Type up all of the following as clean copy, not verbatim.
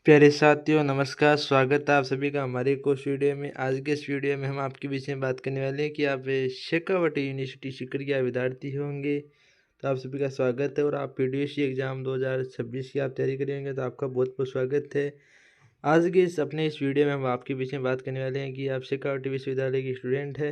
प्यारे साथियों नमस्कार, स्वागत है आप सभी का हमारे एक और वीडियो में। आज के इस वीडियो में हम आपके विषय में बात करने वाले हैं कि आप शेखावटी यूनिवर्सिटी सीकर के विद्यार्थी होंगे तो आप सभी का स्वागत है। और आप पीडीएससी एग्जाम 2026 की आप तैयारी करेंगे तो आपका बहुत बहुत स्वागत है। आज के इस वीडियो में हम आपके विषय में बात करने वाले हैं कि आप शेखावटी विश्वविद्यालय की स्टूडेंट है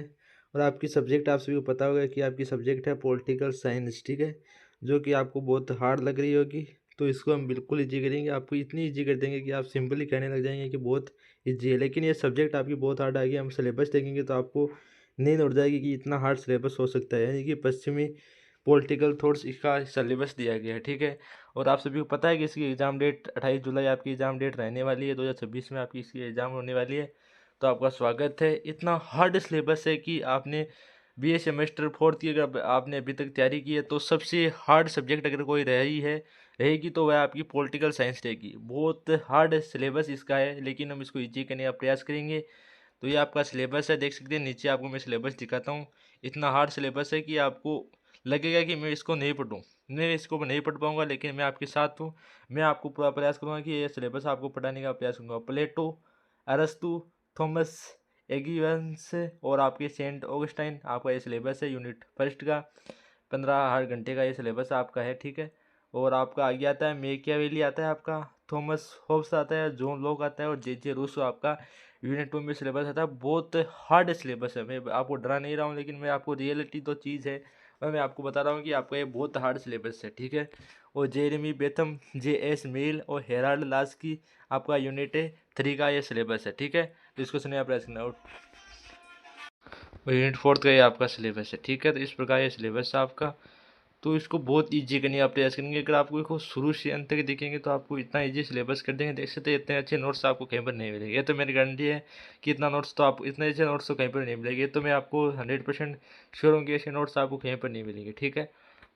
और आपकी सब्जेक्ट आप सभी को पता होगा कि आपकी सब्जेक्ट है पॉलिटिकल साइंस, ठीक है, जो कि आपको बहुत हार्ड लग रही होगी। तो इसको हम बिल्कुल ईजी करेंगे, आपको इतनी ईजी कर देंगे कि आप सिंपली कहने लग जाएंगे कि बहुत ईजी है। लेकिन ये सब्जेक्ट आपकी बहुत हार्ड आएगी, हम सिलेबस देखेंगे तो आपको नींद उड़ जाएगी कि इतना हार्ड सिलेबस हो सकता है। यानी कि पश्चिमी पॉलिटिकल थॉट्स इसका सिलेबस दिया गया है, ठीक है। और आप सभी को पता है कि इसकी एग्ज़ाम डेट 28 जुलाई आपकी एग्ज़ाम डेट रहने वाली है, 2026 में आपकी इसकी एग्ज़ाम होने वाली है। तो आपका स्वागत है। इतना हार्ड सिलेबस है कि आपने बीए सेमेस्टर फोर्थ की अगर आपने अभी तक तैयारी की है तो सबसे हार्ड सब्जेक्ट अगर कोई रहेगी तो वह आपकी पॉलिटिकल साइंस रहेगी। बहुत हार्ड सिलेबस इसका है, लेकिन हम इसको ईजी करने का प्रयास करेंगे। तो ये आपका सिलेबस है, देख सकते हैं नीचे आपको मैं सिलेबस दिखाता हूँ। इतना हार्ड सिलेबस है कि आपको लगेगा कि मैं इसको नहीं पढ़ूँ, मैं इसको नहीं पढ़ पाऊंगा, लेकिन मैं आपके साथ हूँ। मैं आपको पूरा प्रयास करूँगा कि ये सिलेबस आपको पढ़ाने का प्रयास करूँगा। प्लेटो, अरस्तु, थॉमस एगिवंस और आपके सेंट ऑगस्टाइन, आपका ये सिलेबस है यूनिट फर्स्ट का। 15 हर घंटे का ये सिलेबस आपका है, ठीक है। और आपका आगे आता है मेकियावेली, आता है आपका थॉमस होब्स, आता है जॉन लॉक, आता है और जे रूसो आपका यूनिट 2 में सिलेबस आता है। बहुत हार्ड सिलेबस है, मैं आपको डरा नहीं रहा हूँ, लेकिन मैं आपको रियलिटी तो चीज़ है और मैं आपको बता रहा हूँ कि आपका ये बहुत हार्ड सिलेबस है, ठीक है। और Jeremy Bentham, J S Mill और हेराल्ड लास की आपका यूनिट 3 का ये सिलेबस है, ठीक है। तो इसको सुनिए, आप करना। और यूनिट 4 का ये आपका सिलेबस है, ठीक है। तो इस प्रकार ये सिलेबस है आपका। तो इसको बहुत ईजी करने का प्रयास करेंगे। अगर आपको इसको शुरू से अंत तक देखेंगे तो आपको इतना ईजी सिलेबस कर देंगे, देख सकते हैं इतने अच्छे नोट्स आपको कहीं पर नहीं मिलेंगे। ये तो मेरी गारंटी है कि इतना नोट्स तो आप इतने अच्छे नोट्स तो कहीं पर नहीं मिलेंगे। तो मैं आपको 100% श्योर हूँ कि ऐसे नोट्स आपको कहीं पर नहीं मिलेंगे, ठीक है।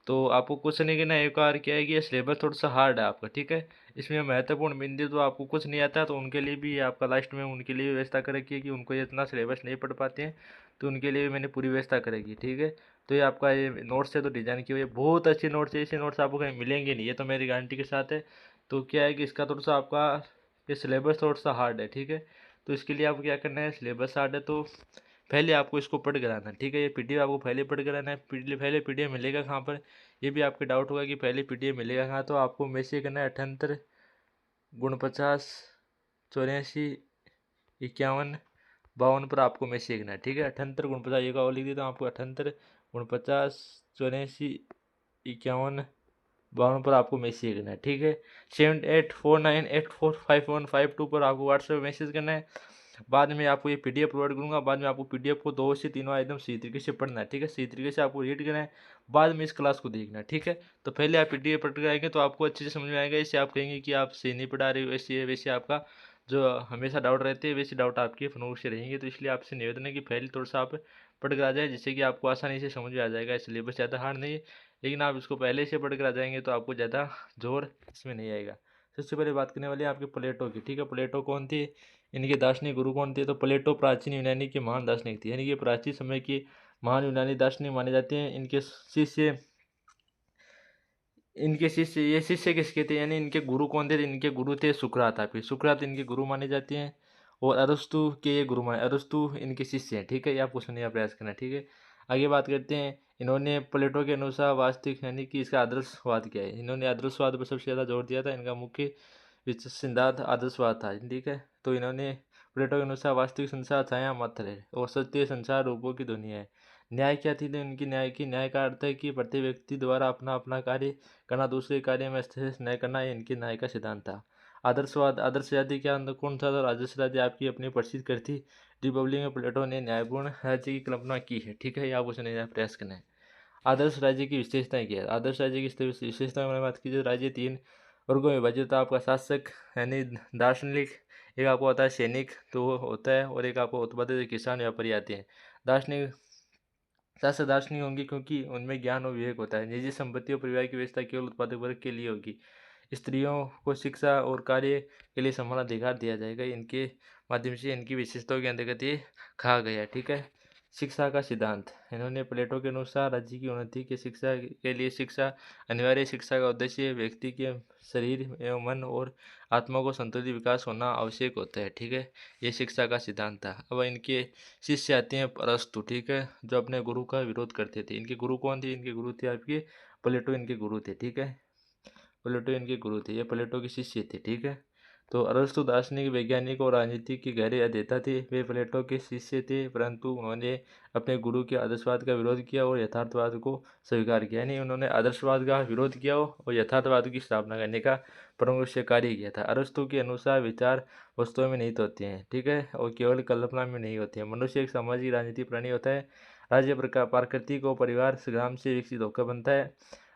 तो आपको कुछ नहीं करना है। एक बार क्या है कि ये सिलेबस थोड़ा सा हार्ड है आपका, ठीक है। इसमें महत्वपूर्ण बिंदु तो आपको कुछ नहीं आता तो उनके लिए भी आपका लास्ट में उनके लिए व्यवस्था कर रखी है कि उनको ये इतना सिलेबस नहीं पढ़ पाते हैं, तो उनके लिए भी मैंने पूरी व्यवस्था करेगी, ठीक है। तो ये आपका ये नोट्स है तो डिज़ाइन की हुई है, बहुत अच्छे नोट्स है। ऐसे नोट्स आपको कहीं मिलेंगे नहीं, ये तो मेरी गारंटी के साथ है। तो क्या है कि इसका थोड़ा सा आपका ये सिलेबस थोड़ा सा हार्ड है, ठीक है। तो इसके लिए आपको क्या करना है, सिलेबस हार्ड है तो पहले आपको इसको पढ़ कर आना है, ठीक है। ये पीडीएफ आपको पहले पढ़ कर आना है। पहले पीडीएफ मिलेगा कहाँ पर, ये भी आपके डाउट होगा कि पहले पीडीएफ मिलेगा कहाँ। तो आपको मैसेज करना है 78 49 84 51 52 पर आपको मैसेज करना है, ठीक है। 78 49 ये का और लिख देता हूँ आपको, 78 49 84 51 52 पर आपको मैसेज करना है, ठीक है। 7849845152 पर आपको व्हाट्सएप मैसेज करना है। बाद में आपको ये पीडीएफ प्रोवाइड करूंगा। बाद में आपको पीडीएफ को 2 से 3 बार एकदम सही तरीके से पढ़ना है, ठीक है। सही तरीके से आपको रीड करना है, बाद में इस क्लास को देखना है, ठीक है। तो पहले आप पीडीएफ पढ़ कर आएंगे तो आपको अच्छे से समझ में आएगा। इससे आप कहेंगे कि आप सही नहीं पढ़ा रहे हो, वैसे वैसे आपका जो हमेशा डाउट रहते हैं वैसे डाउट आपके फनूक से रहेंगे। तो इसलिए आपसे निवेदन है कि पहले थोड़ा सा आप पढ़ कर आ जाए, जिससे कि आपको आसानी से समझ में आ जाएगा। सिलेबस ज़्यादा हार्ड नहीं है, लेकिन आप इसको पहले से पढ़ कर आ जाएंगे तो आपको ज़्यादा जोर इसमें नहीं आएगा। सबसे पहले बात करने वाली है आपके प्लेटो की, ठीक है। प्लेटो कौन थे, इनके दार्शनिक गुरु कौन थे। तो प्लेटो प्राचीन यूनानी के महान दार्शनिक थे, यानी कि प्राचीन समय के महान यूनानी दार्शनिक माने जाते हैं। इनके शिष्य ये शिष्य किसके थे, यानी इनके गुरु कौन थे। इनके गुरु थे सुकरात, आपके सुकरात इनके गुरु माने जाते हैं। और अरस्तु के ये गुरु माने, अरस्तु इनके शिष्य हैं, ठीक है। ये आपको सुनने का प्रयास करना है, ठीक है। आगे बात करते हैं, इन्होंने प्लेटो के अनुसार वास्तविक यानी कि इसका आदर्शवाद क्या है। इन्होंने आदर्शवाद पर सबसे ज़्यादा जोर दिया था। इनका मुख्य सिद्धांत आदर्शवाद था, ठीक है। तो इन्होंने प्लेटो के अनुसार वास्तविक संसार छाया मात्र है और सत्य संसार रूपों की दुनिया है। न्याय क्या थी, तो इनकी न्याय का अर्थ है कि प्रत्येक व्यक्ति द्वारा अपना अपना कार्य करना, दूसरे कार्य में श्रेष्ठ न्याय करना, ये इनके न्याय का सिद्धांत था। आदर्शवाद, आदर्शवादी क्या अंदर कौन था, तो आदर्शवादी आपकी अपनी प्रसिद्ध कृति रिपब्लिक में प्लेटो ने न्यायपूर्ण राज्य की कल्पना की है, ठीक है। ये आपको समझने का प्रयास करना है। आदर्श राज्य की विशेषताएं क्या है। आदर्श राज्य की विशेषताओं में बात कीजिए, राज्य 3 वर्गों में विभाजित था। आपका शासक यानी दार्शनिक, एक आपको होता है सैनिक तो वो होता है, और एक आपको उत्पादक किसान व्यापारी आते हैं। दार्शनिक शासक दार्शनिक होंगे क्योंकि उनमें ज्ञान और विवेक होता है। निजी संपत्ति और परिवार की व्यवस्था केवल उत्पादक वर्ग के लिए होगी। स्त्रियों को शिक्षा और कार्य के लिए समान अधिकार दिया जाएगा। इनके माध्यम से इनकी विशेषताओं के अंतर्गत ये कहा गया है, ठीक है। शिक्षा का सिद्धांत। इन्होंने प्लेटो के अनुसार राज्य की उन्नति की शिक्षा के लिए शिक्षा अनिवार्य। शिक्षा का उद्देश्य व्यक्ति के शरीर एवं मन और आत्मा को संतुलित विकास होना आवश्यक होता है। ठीक है, ये शिक्षा का सिद्धांत था। अब इनके शिष्य आते हैं अरस्तु। ठीक है, जो अपने गुरु का विरोध करते थे। इनके गुरु कौन थे? इनके गुरु थे आपके प्लेटो, इनके गुरु थे। ठीक है, प्लेटो इनके गुरु थे, ये प्लेटो के शिष्य थे। ठीक है, तो अरस्तु दार्शनिक, वैज्ञानिक और राजनीति के गहरे अध्येता थे। वे प्लेटो के शिष्य थे, परंतु उन्होंने अपने गुरु के आदर्शवाद का विरोध किया और यथार्थवाद को स्वीकार किया। यानी उन्होंने आदर्शवाद का विरोध किया और यथार्थवाद की स्थापना करने का प्रमुख से कार्य किया था। अरस्तु के अनुसार विचार वस्तुओं में निहित होते हैं। ठीक है, और केवल कल्पना में नहीं होते हैं। मनुष्य एक सामाजिक राजनीतिक प्राणी होता है। राज्य प्रकार प्राकृतिक और परिवार ग्राम से विकसित होकर बनता है।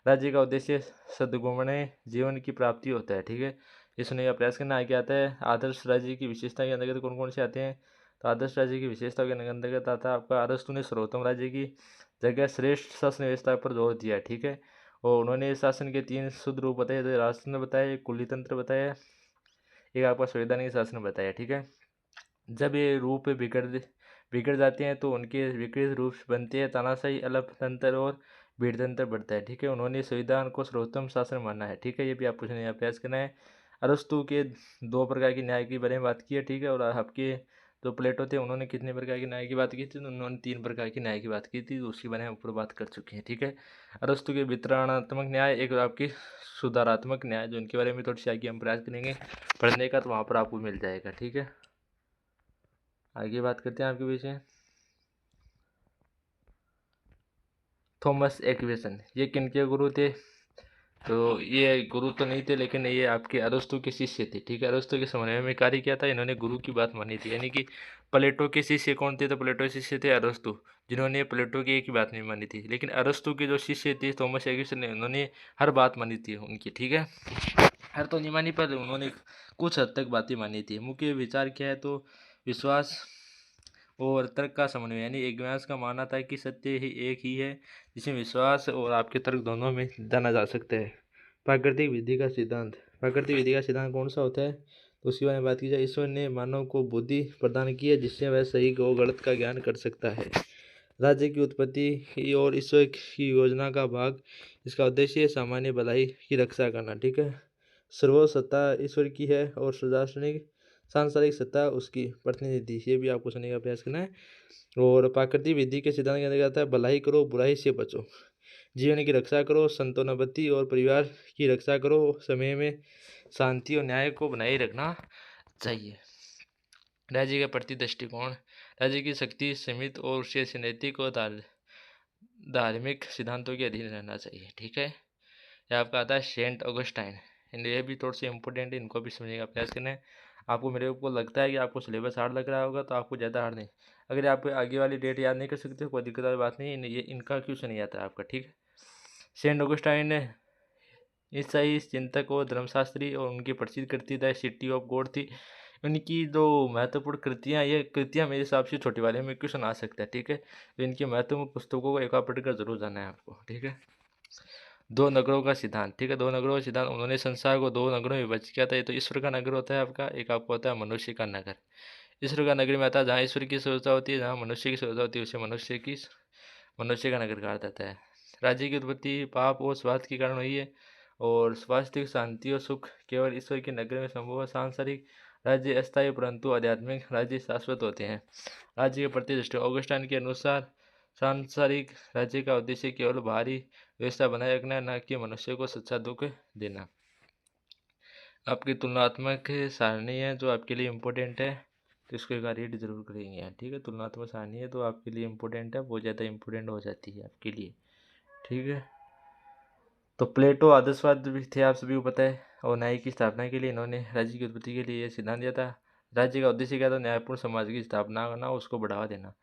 राज्य का उद्देश्य सद्गुणमय जीवन की प्राप्ति होता है। ठीक है, ये सुनने का प्रयास करना। आगे आता है आदर्श राज्य की विशेषता के अंतर्गत कौन कौन से आते हैं। तो आदर्श राज्य की विशेषता के अंतर्गत आता है आपका अरस्तु ने सर्वोत्तम राज्य की जगह श्रेष्ठ शासन व्यवस्था पर जोर दिया। ठीक है, और उन्होंने शासन के 3 शुद्ध रूप बताए, जो राजतंत्र बताया, एक कुली तंत्र बताया, एक आपका संवैधानिक शासन बताया। ठीक है, जब ये रूप बिगड़ जाते हैं तो उनके विकृत रूप बनते हैं तानाशाही, अलप तंत्र और भीड़ तंत्र बढ़ता है। ठीक है, उन्होंने संविधान को सर्वोत्तम शासन माना है। ठीक है, ये भी आप पूछने का प्रयास करना है। अरस्तु के 2 प्रकार की न्याय के बारे में बात की है। ठीक है, और आपके जो प्लेटो थे उन्होंने कितने प्रकार की न्याय की बात की थी? तो उन्होंने 3 प्रकार की न्याय की बात की थी, तो उसके बारे में ऊपर बात कर चुके हैं। ठीक है, अरस्तु के वितरणात्मक न्याय, एक आपकी सुधारात्मक न्याय, जो इनके बारे में थोड़ी सी आगे हम प्रयास करेंगे पढ़ने का, तो वहाँ पर आपको मिल जाएगा। ठीक है, आगे बात करते हैं आपके पीछे। थॉमस एक्विसन, ये किनके गुरु थे? तो ये गुरु तो नहीं थे, लेकिन ये आपके अरस्तु के शिष्य थे। ठीक है, अरस्तु के समन्वय में कार्य किया था। इन्होंने गुरु की बात मानी थी। यानी कि प्लेटो के शिष्य कौन थे? तो प्लेटो के शिष्य थे अरस्तु, जिन्होंने प्लेटो की एक ही बात नहीं मानी थी। लेकिन अरस्तु के जो शिष्य थे थॉमस एक्विसन ने, उन्होंने हर बात मानी थी उनकी। ठीक है, हर तो नहीं मानी, पर उन्होंने कुछ हद तक बातें मानी थी। मुख्य विचार क्या है? तो विश्वास और तर्क का समन्वय। यानी एग्मास का मानना था कि सत्य ही एक ही है, जिसमें विश्वास और आपके तर्क दोनों में जाना जा सकता है। प्राकृतिक विधि का सिद्धांत। प्राकृतिक विधि का सिद्धांत कौन सा होता है? तो उसके बारे में बात की जाए। ईश्वर ने मानव को बुद्धि प्रदान की है, जिससे वह सही और गलत का ज्ञान कर सकता है। राज्य की उत्पत्ति और ईश्वर की योजना का भाग। इसका उद्देश्य सामान्य भलाई की रक्षा करना। ठीक है, सर्वसत्ता ईश्वर की है और सांसारिक सत्ता उसकी प्रतिनिधि। ये भी आपको सुनने का प्रयास करना है। और प्राकृतिक विधि के सिद्धांत के अंतर्गत आता है भलाई करो, बुराई से बचो, जीवन की रक्षा करो, संतानोपति और परिवार की रक्षा करो, समय में शांति और न्याय को बनाए रखना चाहिए। राज्य के प्रति दृष्टिकोण। राज्य की शक्ति सीमित और उसे नैतिक और धार्मिक सिद्धांतों के अधीन रहना चाहिए। ठीक है, यह आपका आता है सेंट ऑगस्टाइन। ये भी थोड़े से इंपॉर्टेंट है, इनको भी समझने का प्रयास करना है। आपको मेरे को लगता है कि आपको सिलेबस हार्ड लग रहा होगा, तो आपको ज़्यादा हार्ड नहीं। अगर आप आगे वाली डेट याद नहीं कर सकते हो, कोई दिक्कत वाली बात नहीं है, ये इनका क्वेश्चन नहीं आता है आपका। ठीक है, सेंट ऑगस्टाइन ईसाई चिंतक और धर्मशास्त्री, और उनकी प्रसिद्ध कृति द सिटी ऑफ गॉड थी। उनकी जो महत्वपूर्ण कृतियाँ, ये कृतियाँ मेरे हिसाब से छोटी वाले में क्वेश्चन आ सकता है। ठीक है, तो इनकी महत्वपूर्ण पुस्तकों को एक बार पढ़कर जरूर जाना है आपको। ठीक है, 2 नगरों का सिद्धांत। ठीक है, 2 नगरों का सिद्धांत। उन्होंने संसार को 2 नगरों में विभाजित किया था। ये तो ईश्वर का नगर होता है आपका, एक आपको होता है मनुष्य का नगर। ईश्वर का नगर में आता है जहाँ ईश्वर की सुविधा होती है, जहाँ मनुष्य की सुविधा होती है, उसे मनुष्य का नगर कहा जाता है। राज्य की उत्पत्ति पाप और स्वार्थ के कारण हुई है, और स्वास्थ्यिक शांति और सुख केवल ईश्वर के नगर में संभव है। सांसारिक राज्य अस्थायी, परंतु आध्यात्मिक राज्य शाश्वत होते हैं। राज्य के प्रति दृष्टि। ऑगस्टाइन के अनुसार सांसारिक राज्य का उद्देश्य केवल बाहरी व्यवस्था बनाए रखना, न कि मनुष्य को सच्चा दुख देना। आपकी तुलनात्मक सारणी है जो आपके लिए इम्पोर्टेंट है, तो इसको एक बार रीड जरूर करेंगे। ठीक है, तुलनात्मक सारणी है तो आपके लिए इम्पोर्टेंट है, बहुत ज़्यादा इम्पोर्टेंट हो जाती है आपके लिए। ठीक है, तो प्लेटो आदर्शवाद भी थे, आप सभी को पता है, और न्याय की स्थापना के लिए इन्होंने राज्य की उत्पत्ति के लिए सिद्धांत दिया था। राज्य का उद्देश्य क्या था? न्यायपूर्ण समाज की स्थापना करना, उसको बढ़ावा देना।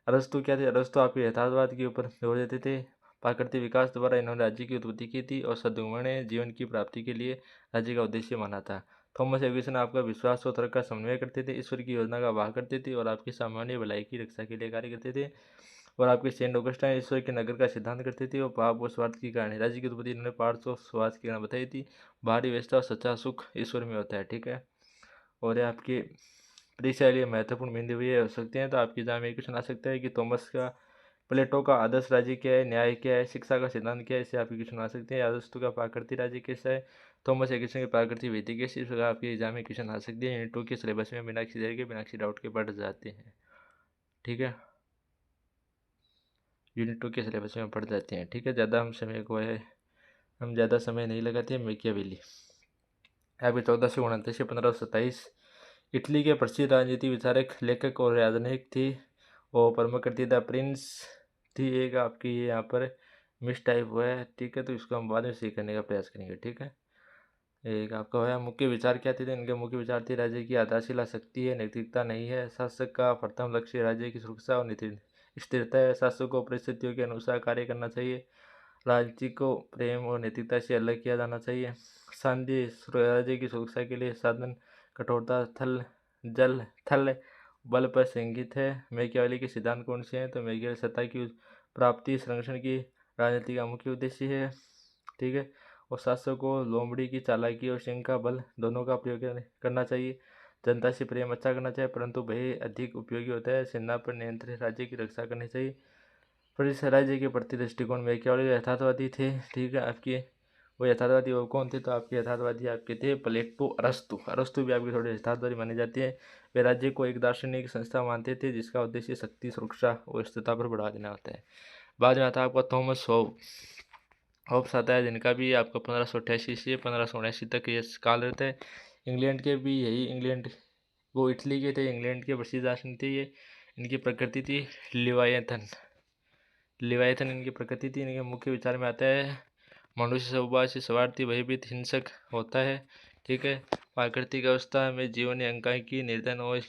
अरस्तु क्या थे? अरस्तु आपके यथार्थवाद के ऊपर जोर देते थे। प्राकृतिक विकास द्वारा इन्होंने राज्य की उत्पत्ति की थी और सद्गुणमय जीवन की प्राप्ति के लिए राज्य का उद्देश्य माना था। थॉमस एडिसन आपका विश्वास और तर्क का समन्वय करते थे, ईश्वर की योजना का वाह करते थे और आपकी सामान्य भलाई की रक्षा के लिए कार्य करते थे। और आपके सेंट ऑगस्टाइन ईश्वर के नगर का सिद्धांत करते थे और पाप और स्वार्थ की कहानी। राज्य की उत्पत्ति इन्होंने पार्थ और स्वार्थ की कहानी बताई थी। बाहरी व्यवस्था और सच्चा सुख ईश्वर में होता है। ठीक है, और आपके परीक्षा के लिए महत्वपूर्ण बिंदु भी हो सकते हैं। तो आपके एग्जाम में क्वेश्चन आ सकता है कि थॉमस का प्लेटो का आदर्श राज्य क्या है, न्याय क्या है, शिक्षा का सिद्धांत क्या है, इससे आपके क्वेश्चन आ सकते हैं। अरस्तु का प्राकृतिक राज्य कैसा है, थॉमस एडिसन की प्राकृतिक विधि कैसी, इस प्रकार आपके एग्जाम में क्वेश्चन आ सकते हैं। यूनिट 2 के सिलेबस में बिना किसी देर के बिना किसी डाउट के बढ़ जाते हैं। ठीक है, यूनिट 2 के सिलेबस में पढ़ जाते हैं। ठीक है, ज़्यादा हम ज़्यादा समय नहीं लगाते हैं। मैकियावेली आपके 1429 से 1527 इटली के प्रसिद्ध राजनीति विचारक, लेखक और राजनयिक थी। वो परमकृति द प्रिंस थी। एक आपकी यहाँ पर मिस टाइप हुआ है। ठीक है, तो इसको हम बाद में सही करने का प्रयास करेंगे। ठीक है, एक आपका हुआ मुख्य विचार क्या थे, इनके मुख्य विचार थे राज्य की आधारशिला शक्ति है, नैतिकता नहीं है। शासक का प्रथम लक्ष्य राज्य की सुरक्षा और नीति स्थिरता है। शासक को परिस्थितियों के अनुसार कार्य करना चाहिए। राज्य को प्रेम और नैतिकता से अलग किया जाना चाहिए। शांति राज्य की सुरक्षा के लिए साधन कठोरता, जल थल बल पर संगीत है। मैकियावेली के सिद्धांत कौन से हैं, तो मैकियावेली सत्ता की प्राप्ति संरक्षण की राजनीति का मुख्य उद्देश्य है। ठीक है, और शासक को लोमड़ी की चालाकी और सिंह का बल दोनों का प्रयोग करना चाहिए। जनता से प्रेम अच्छा करना चाहिए, परंतु भय अधिक उपयोगी होता है। सेना पर नियंत्रित राज्य की रक्षा करनी चाहिए। फिर राज्य के प्रति दृष्टिकोण मैकियावेली यथार्थवादी थे। ठीक है, आपके वो यथार्थवादी वो कौन थे, तो आपके यथार्थवादी आपके थे प्लेटो, अरस्तु भी आपके थोड़े यथार्थवादी माने जाते हैं। वे राज्य को एक दार्शनिक संस्था मानते थे जिसका उद्देश्य शक्ति, सुरक्षा और स्थिरता पर बढ़ावा देना होता है। बाद में आता है आपका थॉमस होब्स आता है, जिनका भी आपका 1588 से 1579 तक ये काल रहता है। इंग्लैंड के भी यही वो इटली के थे, इंग्लैंड के प्रसिद्ध दार्शनिक थे ये। इनकी प्रकृति थी लिवायथन इनकी प्रकृति थी। इनके मुख्य विचार में आता है मनुष्य स्वभाव से स्वार्थी, भयभीत, हिंसक होता है। ठीक है, प्राकृतिक अवस्था में जीवन एकांकी, निर्धन और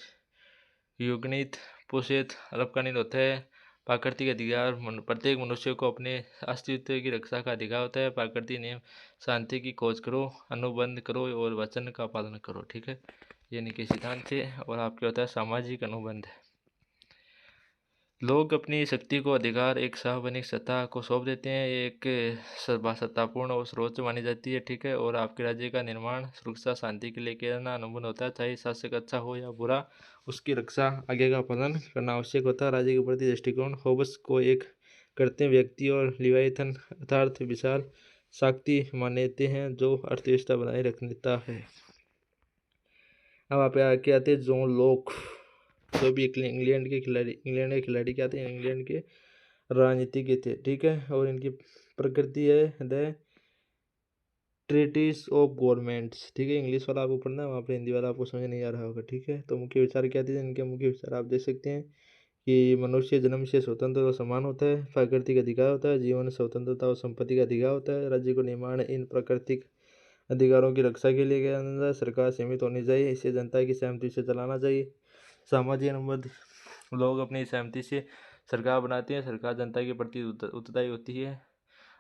युगनित, पोषित, अल्पकालीन होता है। प्राकृतिक अधिकार प्रत्येक मनुष्य को अपने अस्तित्व की रक्षा का अधिकार होता है। प्राकृतिक नियम शांति की खोज करो, अनुबंध करो और वचन का पालन करो। ठीक है, ये इनके सिद्धांत थे। और आपके होता है सामाजिक अनुबंध। लोग अपनी शक्ति को अधिकार एक सार्वजनिक सत्ता को सौंप देते हैं। एक सत्तापूर्ण और सर्वोच्च मानी जाती है। ठीक है, और आपके राज्य का निर्माण, सुरक्षा, शांति के लिए किया जाना अनुबंध होता है। चाहे शासक अच्छा हो या बुरा, उसकी रक्षा, आगे का पालन करना आवश्यक होता है। राज्य के प्रति दृष्टिकोण होब्स को एक करते व्यक्ति और लिवायथन अर्थात विशाल शक्ति मानते हैं जो अर्थव्यवस्था बनाए रखता है। अब आप आके आते हैं जॉन लॉक, जो भी इंग्लैंड के खिलाड़ी क्या थे, इंग्लैंड के राजनीति के थे। ठीक है, और इनकी प्रकृति है द ट्रीटिस ऑफ गवर्नमेंट्स। ठीक है, इंग्लिश वाला आपको पढ़ना है, वहाँ पर हिंदी वाला आपको समझ नहीं आ रहा होगा। ठीक है, तो मुख्य विचार क्या थे, इनके मुख्य विचार आप देख सकते हैं कि मनुष्य जन्म से स्वतंत्र और समान होता है। प्राकृतिक अधिकार होता है, जीवन, स्वतंत्रता और संपत्ति का अधिकार होता है। राज्य को निर्माण इन प्राकृतिक अधिकारों की रक्षा के लिए किया जाता है। सरकार सीमित होनी चाहिए, इसे जनता की सहमति से चलाना चाहिए। सामाजिक अनुबंध, लोग अपनी सहमति से सरकार बनाते हैं। सरकार जनता के प्रति उत्तरदायी होती है।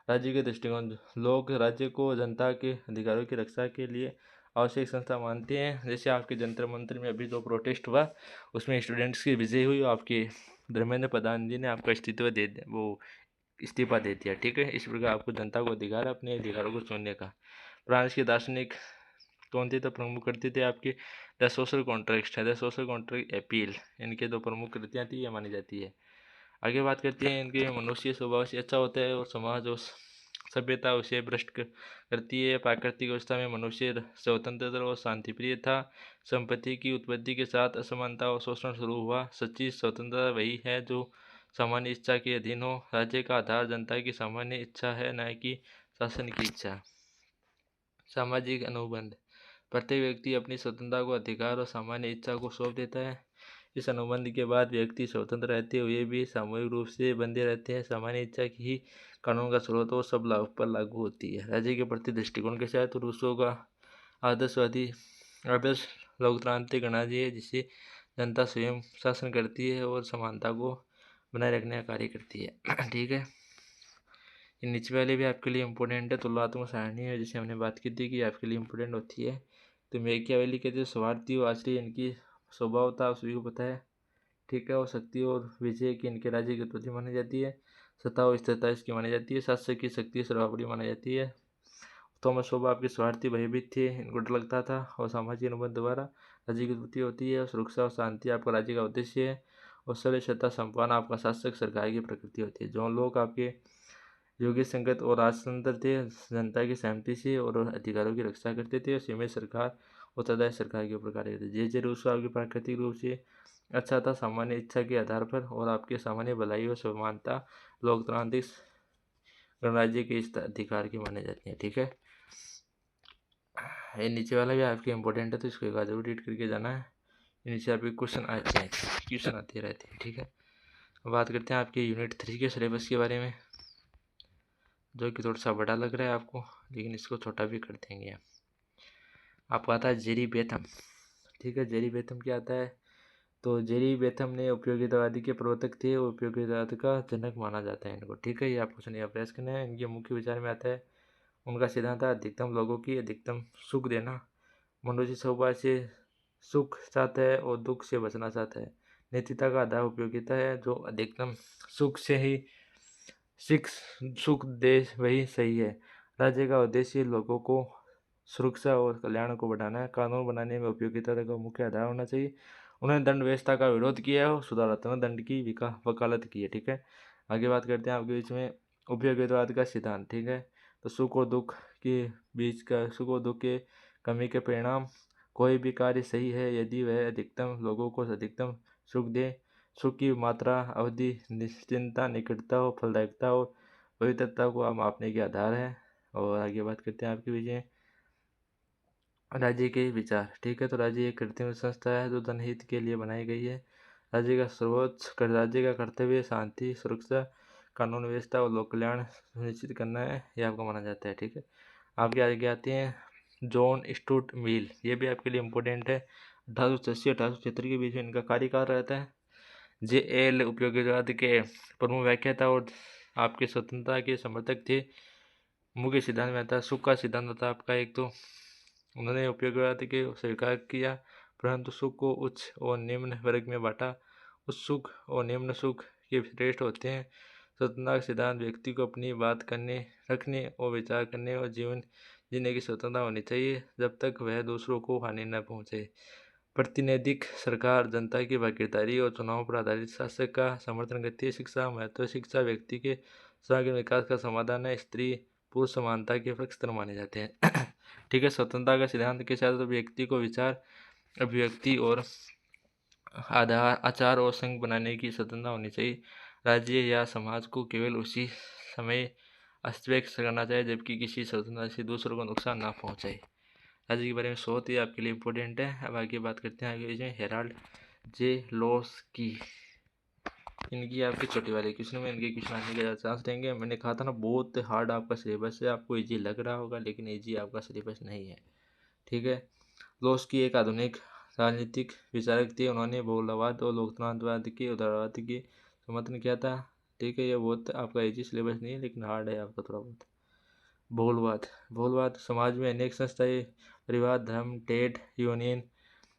राज्य के दृष्टिकोण, लोग राज्य को जनता के अधिकारों की रक्षा के लिए आवश्यक संस्था मानते हैं। जैसे आपके जंतर मंतर में अभी जो प्रोटेस्ट हुआ, उसमें स्टूडेंट्स की विजय हुई, आपके धर्मेंद्र प्रधान जी ने आपका इस्तीफा दे दिया। ठीक है, इस प्रकार आपको जनता को अधिकार है अपने अधिकारों को चुनने का। फ्रांस के दार्शनिक कौन थे, तो प्रमुख करते थे आपके द सोशल कॉन्ट्रैक्ट है, द सोशल कॉन्ट्रैक्ट अपील, इनके दो प्रमुख कृतियाँ थी, ये मानी जाती है। आगे बात करते हैं इनके मनुष्य स्वभाव से अच्छा होता है और समाज और सभ्यता उसे भ्रष्ट करती है। प्राकृतिक अवस्था में मनुष्य स्वतंत्र और शांतिप्रिय था। संपत्ति की उत्पत्ति के साथ असमानता और शोषण शुरू हुआ। सच्ची स्वतंत्रता वही है जो सामान्य इच्छा के अधीन हो। राज्य का आधार जनता की सामान्य इच्छा है, न कि शासन की इच्छा। सामाजिक अनुबंध, प्रत्येक व्यक्ति अपनी स्वतंत्रता को अधिकार और सामान्य इच्छा को सौंप देता है। इस अनुबंध के बाद व्यक्ति स्वतंत्र रहते हुए भी सामूहिक रूप से बंधे रहते हैं। सामान्य इच्छा की ही कानून का स्रोत और सब लाभ पर लागू होती है। राज्य के प्रति दृष्टिकोण के साथ रूसो का आदर्श लोकतांत्रिक गणराज्य है, जिसे जनता स्वयं शासन करती है और समानता को बनाए रखने का कार्य करती है। ठीक है, ये नीचे वाले भी आपके लिए इम्पोर्टेंट है। तुलनात्मक सारणी है, जिसे हमने बात की थी कि आपके लिए इम्पोर्टेंट होती है। तो मैकियावेली के जो स्वार्थी और आश्रय इनकी स्वभाव था, सभी को पता है। ठीक है, और शक्ति और विजय की इनके राज्य की उत्पत्ति मानी जाती है। सत्ता और स्थिरता इसकी मानी जाती है। शासक की शक्ति सर्वापरि मानी जाती है। थॉमस होबे आपके स्वार्थी भयभीत थे, इनको डर लगता था और सामाजिक अनुबंध द्वारा राज्य की उत्पत्ति होती है और सुरक्षा और शांति आपका राज्य का उद्देश्य है और सरल सत्ता संपन्न आपका शासक सरकार की प्रकृति होती है। जो लोग आपके योग्य संगत और राजतंत्र थे, जनता की सहमति से और अधिकारों की रक्षा करते थे और सीमित सरकार और सदा सरकार के ऊपर कार्य करते थे। जे रूप से आपके प्राकृतिक रूप से अच्छा था, सामान्य इच्छा के आधार पर और आपके सामान्य भलाई और समानता लोकतांत्रिक गणराज्य के इस अधिकार की माने जाती है। ठीक है, ये नीचे वाला भी आपके इंपॉर्टेंट है, तो इसको एक बार जरूर रीड करके जाना है। नीचे आपके क्वेश्चन आते रहते हैं। ठीक है, बात करते हैं आपके यूनिट 3 के सिलेबस के बारे में, जो कि थोड़ा सा बड़ा लग रहा है आपको, लेकिन इसको छोटा भी कर देंगे। आपको आता है जेरी बेथम। ठीक है, जेरी बेथम क्या आता है, तो जेरी बेथम ने उपयोगितावादी के प्रवर्तक थे और उपयोगितावाद का जनक माना जाता है इनको। ठीक है, ये आपको सुनिए अभ्यास करना है। इनके मुख्य विचार में आता है, उनका सिद्धांत है अधिकतम लोगों की अधिकतम सुख देना। मनुष्य स्वभाव से सुख चाहता है और दुख से बचना चाहता है। नैतिकता का आधार उपयोगिता है, जो अधिकतम सुख से ही सुख दे वही सही है। राज्य का उद्देश्य लोगों को सुरक्षा और कल्याण को बढ़ाना है। कानून बनाने में उपयोगिता का मुख्य आधार होना चाहिए। उन्होंने दंड व्यवस्था का विरोध किया है और सुधारात्मक दंड की वकालत की है। ठीक है, आगे बात करते हैं आपके बीच में उपयोगितावाद का सिद्धांत। ठीक है, तो सुख और दुख के बीच का सुख और दुख के कमी के परिणाम कोई भी कार्य सही है यदि वह अधिकतम लोगों को अधिकतम सुख दे। सुख की मात्रा, अवधि, निश्चिंतता, निकटता और फलदायकता और पवित्रता को मापने के आधार है। और आगे बात करते हैं आपके विषय राज्य के विचार। ठीक है, तो राज्य एक कृत्रिम संस्था है जो जनहित के लिए बनाई गई है। राज्य का कर्तव्य शांति, सुरक्षा, कानून व्यवस्था और लोक कल्याण सुनिश्चित करना है, यह आपको माना जाता है। ठीक है, आपके आगे आते हैं जॉन स्टूअर्ट मिल। ये भी आपके लिए इम्पोर्टेंट है। 1886-1876 के बीच में इनका कार्यकाल रहता है। जे.एल. उपयोगितावाद के प्रमुख व्याख्याता और आपके स्वतंत्रता के समर्थक थे। मुख्य सिद्धांत में आता है सुख का सिद्धांत होता है आपका एक, तो उन्होंने उपयोगितावाद के स्वीकार किया, परंतु सुख को उच्च और निम्न वर्ग में बांटा। उच्च सुख और निम्न सुख के श्रेष्ठ होते हैं। स्वतंत्रता का सिद्धांत व्यक्ति को अपनी बात करने, रखने और विचार करने और जीवन जीने की स्वतंत्रता होनी चाहिए, जब तक वह दूसरों को हानि न पहुंचे। प्रतिनिधिक सरकार जनता की भागीदारी और चुनाव पर आधारित शासक का समर्थन करती है। शिक्षा महत्व शिक्षा व्यक्ति के समग्र विकास का समाधान है। स्त्री पुरुष समानता के फर्क स्तर माने जाते हैं। ठीक है, स्वतंत्रता का सिद्धांत के साथ व्यक्ति को विचार, अभिव्यक्ति और आचार और संघ बनाने की स्वतंत्रता होनी चाहिए। राज्य या समाज को केवल उसी समय अस्त-व्यस्त करना चाहिए जबकि किसी स्वतंत्रता से दूसरों को नुकसान ना पहुंचाए। राज्य के बारे में सोच ये आपके लिए इम्पोर्टेंट है। अब आगे बात करते हैं आगे हेराल्ड जे लॉस्की। इनकी आपके छोटे वाले क्वेश्चन में इनके क्वेश्चन आने के चांस रहेंगे। मैंने कहा था ना बहुत हार्ड आपका सिलेबस है, आपको इजी लग रहा होगा लेकिन इजी आपका सिलेबस नहीं है। ठीक है, लॉस्की एक आधुनिक राजनीतिक विचारक थे। उन्होंने बहुलवाद और लोकतंत्रवाद के उदारवाद की समर्थन किया था। ठीक है, ये बहुत आपका इजी सिलेबस नहीं है लेकिन हार्ड है आपका थोड़ा बहुत। बहुलवाद समाज में अनेक संस्थाएं, परिवार, धर्म, ट्रेड यूनियन,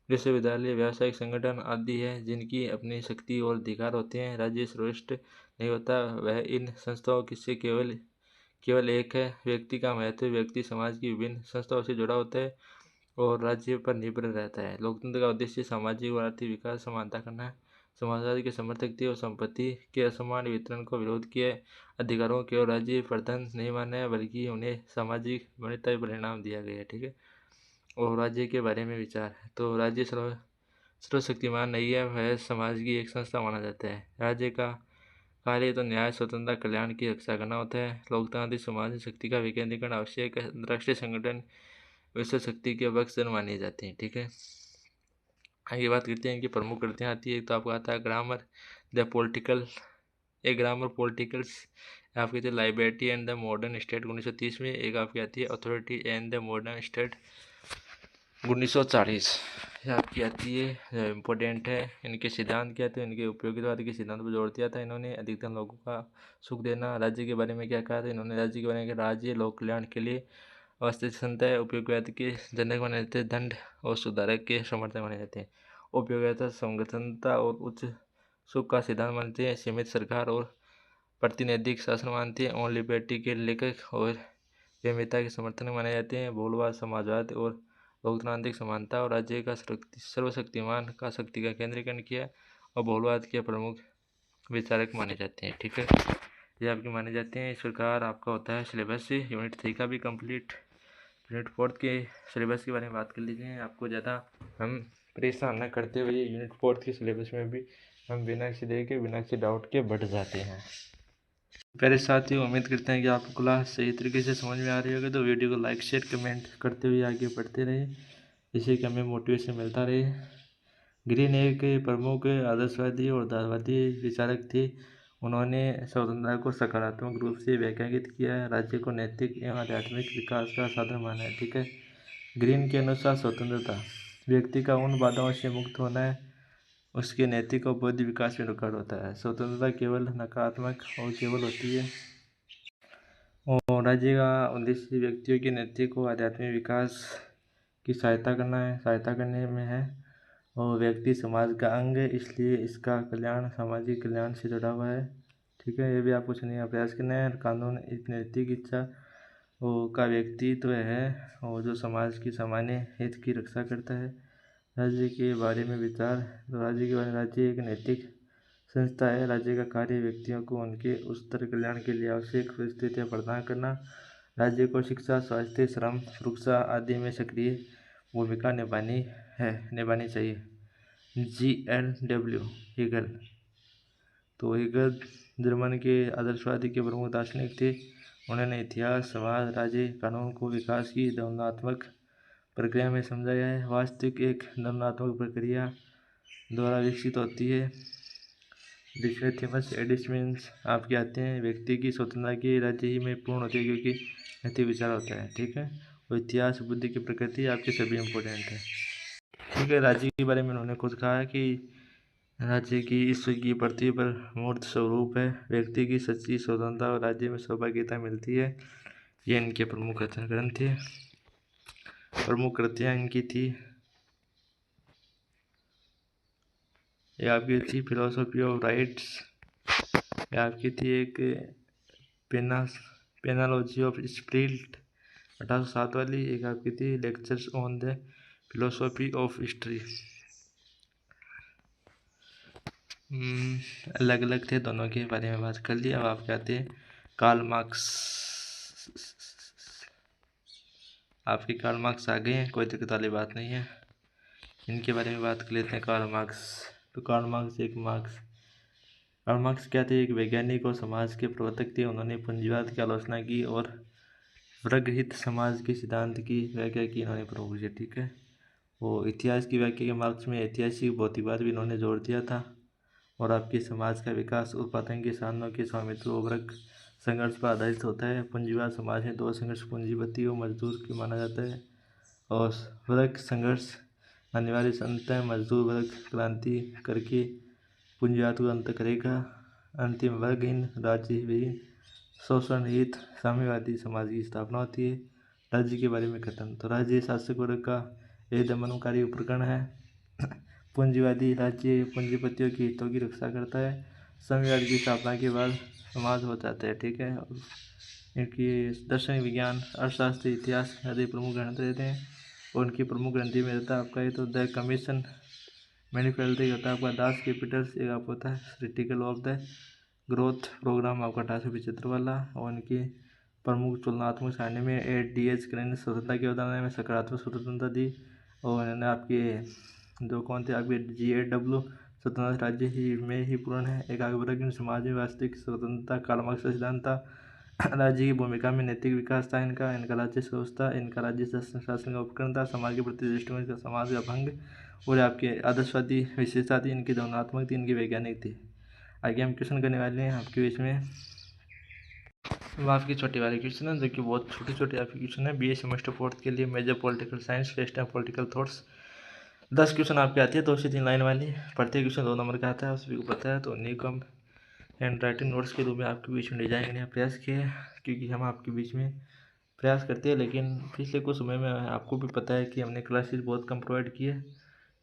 विश्वविद्यालय, व्यावसायिक संगठन आदि है जिनकी अपनी शक्ति और अधिकार होते हैं। राज्य श्रेष्ठ नहीं होता, वह इन संस्थाओं से केवल एक है। व्यक्ति का महत्व व्यक्ति समाज की विभिन्न संस्थाओं से जुड़ा होता है और राज्य पर निर्भर रहता है। लोकतंत्र का उद्देश्य सामाजिक और आर्थिक विकास समानता करना है। समाजवाद के समर्थक थे और संपत्ति के असमान वितरण को विरोध किया है। अधिकारों के और राज्य प्रधान नहीं माना है बल्कि उन्हें सामाजिक वरीयता परिणाम दिया गया है। ठीक है, और राज्य के बारे में विचार, तो राज्य सर्वशक्तिमान नहीं है, वह समाज की एक संस्था माना जाता है। राज्य का कार्य तो न्याय, स्वतंत्रता, कल्याण की रक्षा करना होता है। लोकतांत्रिक समाज शक्ति का विकेंद्रीकरण आवश्यक है। अंतर्राष्ट्रीय संगठन विश्व शक्ति के वक्तव्य माने जाते हैं। ठीक है, आगे बात करते हैं इनकी प्रमुख कृतियाँ आती है। तो आपको आता है ग्रामर पॉलिटिकल्स, आपकी आती है liberty and the modern state 1930 में। एक आपकी आती है authority and the modern state 1940, ये आपकी आती है, इम्पोर्टेंट है। इनके सिद्धांत क्या थे, इनके उपयोगितावाद के सिद्धांत पर जोर दिया था इन्होंने। अधिकतम लोगों का सुख देना। राज्य के बारे में क्या कहा था इन्होंने, राज्य के बारे में राज्य लोक कल्याण के लिए अवस्थित संस्था है। उपयोगिता के जनक माने जाते हैं, दंड और सुधारक के समर्थक माने जाते हैं। उपयोगिता संगठनता और उच्च सुख का सिद्धांत मानते हैं। सीमित सरकार और प्रतिनिधिक शासन मानते हैं। ऑन लिबर्टी के लेखक और अहमियता के समर्थन माने जाते हैं। बहुलवाद, समाजवाद और लोकतांत्रिक समानता और राज्य का सर्वशक्तिमान का शक्ति का केंद्रीकरण किया और बहुलवाद के प्रमुख विचारक माने जाते हैं। ठीक है, ये आपके माने जाते हैं। इस प्रकार आपका होता है सिलेबस। यूनिट 3 का भी कंप्लीट। यूनिट 4 के सिलेबस के बारे में बात कर लीजिए। आपको ज़्यादा हम परेशान न करते हुए यूनिट 4 के सिलेबस में भी हम बिना किसी देर के, बिना किसी डाउट के बढ़ जाते हैं। प्यारे साथियों, उम्मीद करते हैं कि आपको क्लास सही तरीके से समझ में आ रही होगी। तो वीडियो को लाइक, शेयर, कमेंट करते हुए आगे बढ़ते रहे, जिससे कि हमें मोटिवेशन मिलता रहे। ग्रीन एक प्रमुख आदर्शवादी और उदारवादी विचारक थे। उन्होंने स्वतंत्रता को सकारात्मक रूप से व्याख्यायित किया है। राज्य को नैतिक एवं आध्यात्मिक विकास का साधन माना है। ठीक है, ग्रीन के अनुसार स्वतंत्रता व्यक्ति का उन बाधाओं से मुक्त होना है, उसके नैतिक और बौद्धिक विकास में रुकावट होता है। स्वतंत्रता केवल नकारात्मक और केवल होती है, और राज्य का उद्देश्य व्यक्तियों के नैतिक और आध्यात्मिक विकास की सहायता करने में है, और व्यक्ति समाज का अंग है, इसलिए इसका कल्याण सामाजिक कल्याण से जुड़ा हुआ है। ठीक है, ये भी आपको सुनने का प्रयास करना है। कानून एक नैतिक इच्छा का व्यक्तित्व है, और जो समाज की सामान्य हित की रक्षा करता है। राज्य के बारे में विचार। राज्य एक नैतिक संस्था है। राज्य का कार्य व्यक्तियों को उनके उच्चतर कल्याण के लिए आवश्यक परिस्थितियाँ प्रदान करना। राज्य को शिक्षा, स्वास्थ्य, श्रम, सुरक्षा आदि में सक्रिय भूमिका निभानी चाहिए। G.N.W. हीगल। तो हीगल जर्मन के आदर्शवादी के प्रमुख दार्शनिक थे। उन्होंने इतिहास, समाज, राज्य, कानून को विकास की दंडात्मक प्रक्रिया में समझाया है। वास्तविक एक दंडात्मक प्रक्रिया द्वारा विकसित होती है, जिसमें थॉमस एडिसन आपके आते हैं। व्यक्ति की स्वतंत्रता की राज्य ही में पूर्ण होती है, क्योंकि नैतिक विचार होता है। ठीक है, और इतिहास, बुद्धि की प्रकृति आपके सभी इम्पोर्टेंट है। ठीक है, राज्य के बारे में उन्होंने कुछ कहा है कि राज्य की ईश्वर की पृथ्वी पर मूर्त स्वरूप है। व्यक्ति की सच्ची स्वतंत्रता और राज्य में सौभाग्यता मिलती है। ये इनके प्रमुख ग्रंथ थे, प्रमुख कृतियाँ इनकी थी। ये आपकी थी फिलोसफी ऑफ राइट्स। ये आपकी थी एक पेनालॉजी ऑफ स्पिरिट 1807 वाली। एक आपकी थी lectures on the philosophy of history. अलग अलग थे, दोनों के बारे में बात कर लिया। अब आप कहते हैं कार्ल मार्क्स। आपके कार्ल मार्क्स आ गए हैं, कोई दिक्कत वाली बात नहीं है। इनके बारे में बात कर लेते हैं। Karl Marx. तो कार्ल मार्क्स क्या थे? एक वैज्ञानिक और समाज के प्रवर्तक थे। उन्होंने पूंजीवाद की आलोचना की और वर्गहित समाज के सिद्धांत की व्याख्या की इन्होंने प्रमुख किया। ठीक है, वो इतिहास की व्याख्या के मार्क्स में ऐतिहासिक भौतिकवाद भी इन्होंने जोड़ दिया था, और आपके समाज का विकास उत्पादन किसानों के स्वामित्व वर्ग संघर्ष पर आधारित होता है। पूंजीवाद समाज में दो संघर्ष पूंजीपति और मजदूर की माना जाता है, और वर्ग संघर्ष अनिवार्य अंततः मजदूर वर्ग क्रांति करके पूंजीवाद को अंत करेगा। अंतिम वर्गहीन, राज्यहीन, शोषण रहित साम्यवादी समाज की स्थापना होती है। राज्य के बारे में कथन। तो राज्य शासक वर्ग का एक दमनकारी उपकरण है। पूंजीवादी राज्य पूंजीपतियों के हितों की रक्षा करता है। साम्यवाद की स्थापना के बाद समाज हो जाता है। ठीक है, इनकी दर्शन, विज्ञान, अर्थशास्त्र, इतिहास आदि प्रमुख ग्रंथ रहते हैं। और उनकी प्रमुख ग्रंथि में रहता है आपका ये तो द कमीशन मैनिफेस्टो होता है आपका दास कैपिटल्स। एक आप होता है critical of the Gotha programme आपका 1875 वाला। और उनकी प्रमुख तुलनात्मक सारणी में ADH ग्रैंड स्वतंत्रता के अवधारणा में सकारात्मक स्वतंत्रता दी। और उन्होंने आपके जो कौन थे आपके GAW स्वतंत्र राज्य ही में ही पूर्ण है। एक वर्ग समाज में वास्तविक स्वतंत्रता कार्ल मार्क्स का सिद्धांत था। राज्य की भूमिका में नैतिक विकास था इनका राज्य व्यवस्था, इनका राज्य शासन का उपकरण था। समाज के प्रति दृष्टिकोण का समाज का भंग, और आपके आदर्शवादी विशेषता थी इनकी, धनात्मक थी इनकी, वैज्ञानिक थी। आगे हम क्वेश्चन करने वाले हैं आपके बीच में। वो आपकी छोटी वाली क्वेश्चन है, जो कि बहुत छोटे आपके क्वेश्चन है। BA सेमेस्टर 4 के लिए major political science, first time political thoughts. 10 question आपके आती है, 2 से 3 लाइन वाली। प्रत्येक क्वेश्चन 2 नंबर का आता है, आप सभी को पता है। तो उन्हीं को हम हैंड राइटिंग नोट्स के रूप में आपके बीच में ले जाएंगे। प्रयास किए, क्योंकि हम आपके बीच में प्रयास करते हैं, लेकिन पिछले कुछ समय में आपको भी पता है कि हमने क्लासेस बहुत कम प्रोवाइड की है,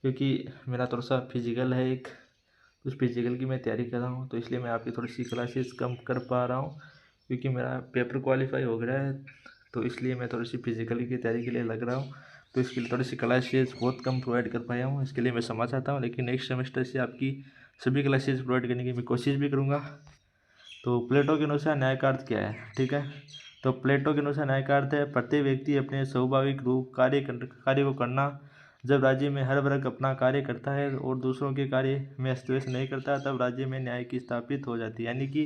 क्योंकि मेरा थोड़ा सा फिजिकल है एक, उस फिजिकल की मैं तैयारी कर रहा हूँ, तो इसलिए मैं आपकी थोड़ी सी क्लासेस कम कर पा रहा हूँ, क्योंकि मेरा पेपर क्वालिफाई हो गया है तो इसलिए मैं थोड़ी सी फिजिकली की तैयारी के लिए लग रहा हूँ। तो इसके लिए थोड़ी सी क्लासेज बहुत कम प्रोवाइड कर पाया हूँ, इसके लिए मैं क्षमा चाहता हूँ। लेकिन नेक्स्ट सेमेस्टर से आपकी सभी क्लासेज प्रोवाइड करने की मैं कोशिश भी करूँगा। तो प्लेटो के अनुसार न्याय का अर्थ क्या है, ठीक है। तो प्लेटो के अनुसार न्याय का अर्थ है प्रत्येक व्यक्ति अपने स्वाभाविक रूप कार्य को करना। जब राज्य में हर वर्ग अपना कार्य करता है और दूसरों के कार्य में हस्तक्षेप नहीं करता, तब राज्य में न्याय की स्थापित हो जाती है। यानी कि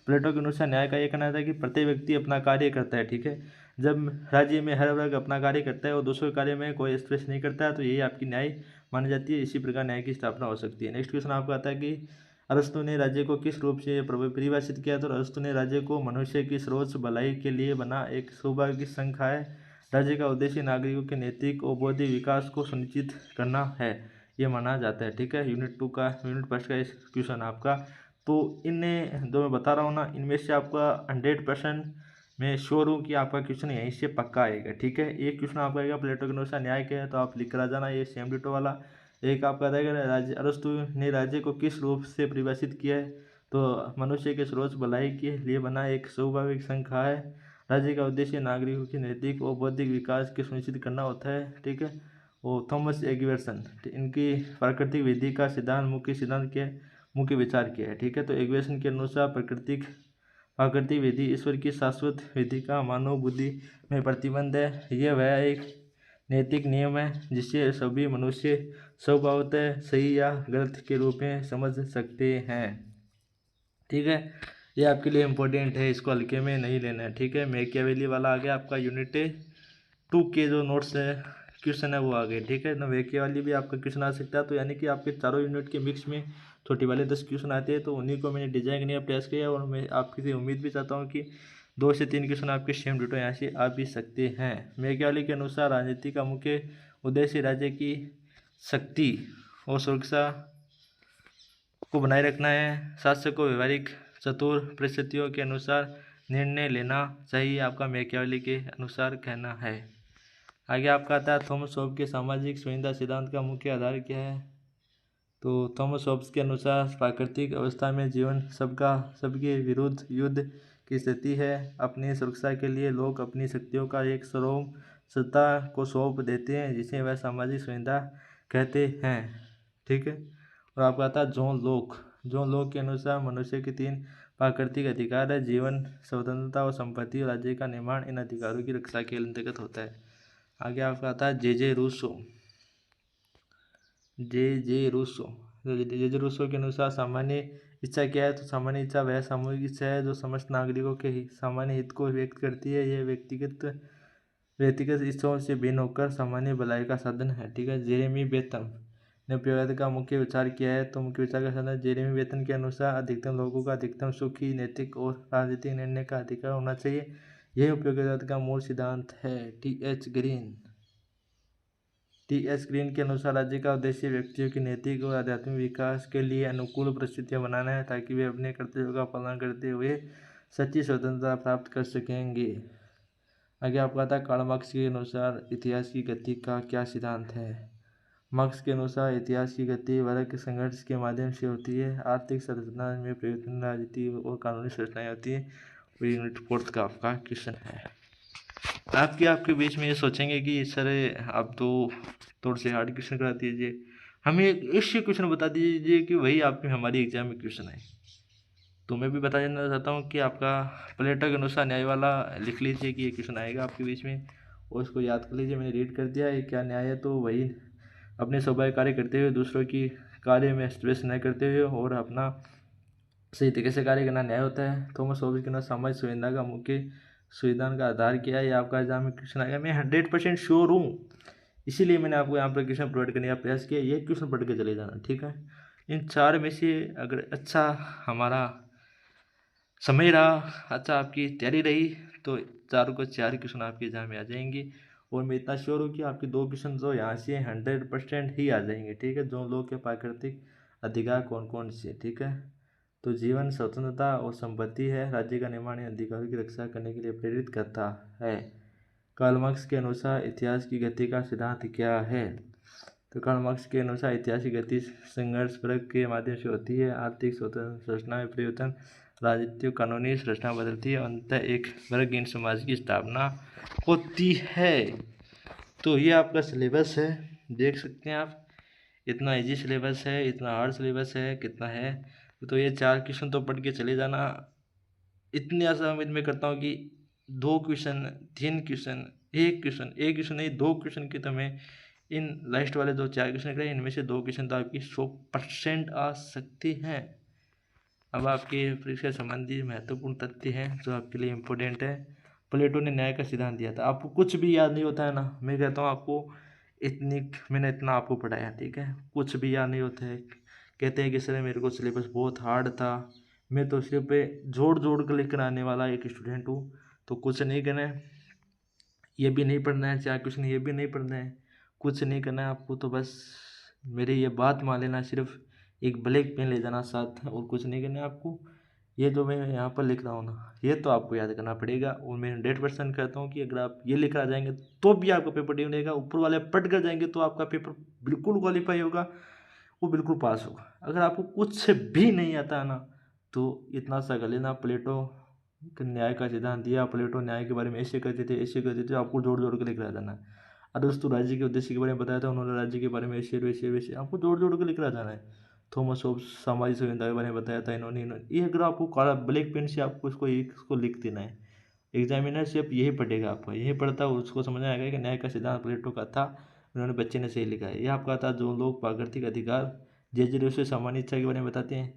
प्लेटो के अनुसार न्याय का ये कहना था कि प्रत्येक व्यक्ति अपना कार्य करता है, ठीक है। जब राज्य में हर वर्ग अपना कार्य करता है और दूसरों के कार्य में कोई हस्तक्षेप नहीं करता है, तो यही आपकी न्याय मानी जाती है। इसी प्रकार न्याय की स्थापना हो सकती है। नेक्स्ट क्वेश्चन आपका आता है कि अरस्तु ने राज्य को किस रूप से परिभाषित किया। तो अरस्तु ने राज्य को मनुष्य की सर्वोच्च भलाई के लिए बना एक सौभाग्य संघ है। राज्य का उद्देश्य नागरिकों के नैतिक और बौद्धिक विकास को सुनिश्चित करना है, ये माना जाता है, ठीक है। यूनिट फर्स्ट का क्वेश्चन आपका। तो इनने जो मैं बता रहा हूँ ना, इनमें से आपका 100% मैं श्योर हूँ कि आपका क्वेश्चन यहीं से पक्का आएगा, ठीक है। एक क्वेश्चन आपका आएगा प्लेटो के अनुसार न्याय क्या है, तो आप लिख कर आ जाना, ये सेम डिटो वाला। एक आपका रहेगा राज्य, अरस्तु ने राज्य को किस रूप से परिभाषित किया है, तो मनुष्य के सर्वोच्च भलाई के लिए बना एक स्वाभाविक संघ है। राज्य का उद्देश्य नागरिकों के नैतिक और बौद्धिक विकास के सुनिश्चित करना होता है, ठीक है। और थॉमस एग्वेसन, इनकी प्राकृतिक विधि का सिद्धांत मुख्य विचार क्या है, ठीक है। तो एग्वेसन के अनुसार प्राकृतिक विधि ईश्वर की शाश्वत विधि का मानव बुद्धि में प्रतिबंध है। यह वह एक नैतिक नियम है जिसे सभी मनुष्य स्वभावतः सही या गलत के रूप में समझ सकते हैं, ठीक है। ये आपके लिए इम्पोर्टेंट है, इसको हल्के में नहीं लेना है, ठीक है। मैकियावेली वाला आ गया आपका यूनिट 2 के जो नोट्स है क्वेश्चन है वो आ गए, ठीक है। तो मैकियावेली भी आपका क्वेश्चन आ सकता है। तो यानी कि आपके चारों यूनिट के मिक्स में छोटी वाले 10 क्वेश्चन आते हैं, तो उन्हीं को मैंने डिजाइन करने का प्रयास किया। और मैं आपकी से उम्मीद भी चाहता हूँ कि 2 से 3 क्वेश्चन आपके सेम डिटो यहाँ से आ भी सकते हैं। मैकियावेली के अनुसार राजनीति का मुख्य उद्देश्य राज्य की शक्ति और सुरक्षा को बनाए रखना है। शासक को व्यवहारिक चतुर परिस्थितियों के अनुसार निर्णय लेना चाहिए, आपका मैकियावेली के अनुसार कहना है। आगे आपका आता है थॉमस होब्स के सामाजिक संविदा सिद्धांत का मुख्य आधार क्या है। तो थॉमस होब्स के अनुसार प्राकृतिक अवस्था में जीवन सबके विरुद्ध युद्ध की स्थिति है। अपनी सुरक्षा के लिए लोग अपनी शक्तियों का एक स्वरूप सत्ता को सौंप देते हैं, जिसे वह सामाजिक संविदा कहते हैं, ठीक है। और आपका आता है जॉन लॉक के अनुसार मनुष्य के 3 प्राकृतिक अधिकार है, जीवन, स्वतंत्रता और संपत्ति। और राज्य का निर्माण इन अधिकारों की रक्षा के अंतर्गत होता है। आगे आपका आता है जे रूसो के अनुसार सामान्य इच्छा क्या है। तो सामान्य इच्छा वह सामूहिक इच्छा है जो समस्त नागरिकों के सामान्य हित को व्यक्त करती है। यह व्यक्तिगत इच्छाओं से भिन्न होकर सामान्य भलाई का साधन है, ठीक है। जेरेमी बेंथम ने उपयोगिता का मुख्य विचार किया है। तो मुख्य विचार का साधन जेरेमी बेंथम के अनुसार अधिकतम लोगों का अधिकतम सुखी, नैतिक और राजनीतिक निर्णय का अधिकार होना चाहिए। यह उपयोगिता का मूल सिद्धांत है। टी एच ग्रीन के अनुसार राज्य का उद्देश्य व्यक्तियों के नैतिक और आध्यात्मिक विकास के लिए अनुकूल परिस्थितियां बनाना है, ताकि वे अपने कर्तव्यों का पालन करते हुए सच्ची स्वतंत्रता प्राप्त कर सकेंगे। आगे आपका आता है कार्ल मार्क्स के अनुसार इतिहास की गति का क्या सिद्धांत है। मार्क्स के अनुसार इतिहास की गति वर्ग संघर्ष के माध्यम से होती है। आर्थिक संरचना में परिवर्तन, राजनीति और कानूनी संरचनाएं होती है। और यूनिट 4 का आपका क्वेश्चन है। आपके बीच में ये सोचेंगे कि सर आप तो थोड़े से हार्ड क्वेश्चन करा दीजिए, हमें ऐसे क्वेश्चन बता दीजिए कि वही आपके हमारी एग्जाम में क्वेश्चन आए। तो मैं भी बता देना चाहता हूँ कि आपका प्लेटो के अनुसार न्याय वाला लिख लीजिए कि ये क्वेश्चन आएगा आपके बीच में, और उसको याद कर लीजिए। मैंने रीड कर दिया है क्या न्याय है। तो वही अपने स्वाभाविक कार्य करते हुए दूसरों की कार्य में हस्तक्षेप न करते हुए और अपना सही तरीके से कार्य करना न्याय होता है। थॉमस होब्स के अनुसार सामाजिक संविदा का मुख्य संविधान का आधार क्या है। ये आपका एग्जाम में क्वेश्चन आएगा, मैं 100% श्योर हूँ, इसीलिए मैंने आपको यहाँ पर क्वेश्चन प्रोवाइड करने का प्रयास किया। ये क्वेश्चन पढ़ के चले जाना, ठीक है। इन 4 में से अगर अच्छा हमारा समय रहा, अच्छा आपकी तैयारी रही, तो 4 को 4 क्वेश्चन आपके एग्जाम में आ जाएंगे। और मैं इतना श्योर हूँ कि आपके 2 क्वेश्चन जो यहाँ से 100% ही आ जाएंगे, ठीक है। जो लोग के प्राकृतिक अधिकार कौन कौन से, ठीक है। तो जीवन, स्वतंत्रता और संपत्ति है। राज्य का निर्माण इन अधिकारों की रक्षा करने के लिए प्रेरित करता है। कार्ल मार्क्स के अनुसार इतिहास की गति का सिद्धांत क्या है। तो कार्ल मार्क्स के अनुसार इतिहास की गति संघर्ष वर्ग के माध्यम से होती है। आर्थिक स्वतंत्र संरचना में परिवर्तन, राजनीतिक कानूनी संरचना बदलती है, अंततः एक वर्गहीन समाज की स्थापना होती है। तो ये आपका सिलेबस है, देख सकते हैं आप, इतना इजी सिलेबस है, इतना हार्ड सिलेबस है, कितना है। तो ये 4 क्वेश्चन तो पढ़ के चले जाना। इतनी आशा उम्मीद मैं करता हूँ कि 2 क्वेश्चन, 3 क्वेश्चन, एक क्वेश्चन नहीं 2 क्वेश्चन की तो मैं इन लास्ट वाले 4 क्वेश्चन करें, इनमें से 2 क्वेश्चन तो आपकी 100% आ सकती हैं। अब आपके परीक्षा संबंधी महत्वपूर्ण तथ्य हैं जो आपके लिए इम्पोर्टेंट है। प्लेटो ने न्याय का सिद्धांत दिया था। आपको कुछ भी याद नहीं होता है ना, मैं कहता हूँ आपको मैंने इतना आपको पढ़ाया, ठीक है, कुछ भी याद नहीं होता है। कहते हैं कि सर मेरे को सिलेबस बहुत हार्ड था, मैं तो सिर्फ पे जोड़ जोड़ कर लेकर आने वाला एक स्टूडेंट हूँ। तो कुछ नहीं करना है, ये भी नहीं पढ़ना है, 4 क्वेश्चन ये भी नहीं पढ़ना है, कुछ नहीं करना है आपको। तो बस मेरी ये बात मान लेना, सिर्फ एक ब्लैक पेन ले जाना साथ, और कुछ नहीं करना है आपको। ये जो मैं यहाँ पर लिख रहा हूँ ना, ये तो आपको याद करना पड़ेगा। और मैं 100% कहता हूँ कि अगर आप ये लिख कर आ जाएंगे तो भी आपका पेपर ठीक रहेगा। ऊपर वाले पढ़ कर जाएंगे तो आपका पेपर बिल्कुल क्वालिफाई होगा, वो बिल्कुल पास होगा। अगर आपको कुछ भी नहीं आता है ना, तो इतना सा कर लेना, प्लेटो न्याय का सिद्धांत दिया, प्लेटो न्याय के बारे में ऐसे करते थे, ऐसे करते थे, आपको जोड़ जोड़ के लिख रहा जाना है। अरस्तु राज्य के उद्देश्य के बारे में बताया था, उन्होंने राज्य के बारे में ऐसे वैसे वैसे आपको जोड़ जोड़ के लिख रहा जाना है। थॉमस होब्स सामाजिक संविधा के बारे में बताया था, इन्होंने ये अगर आपको काला ब्लैक पेन से आपको इसको लिख देना है। एग्जामिनर सिर्फ यही पढ़ेगा, आपका यही पढ़ता है, उसको समझ आएगा कि न्याय का सिद्धांत प्लेटो का था, उन्होंने बच्चे ने सही लिखा है। ये आपका था, जो लोग प्राकृतिक अधिकार जे से सामान्य इच्छा के बारे में बताते हैं,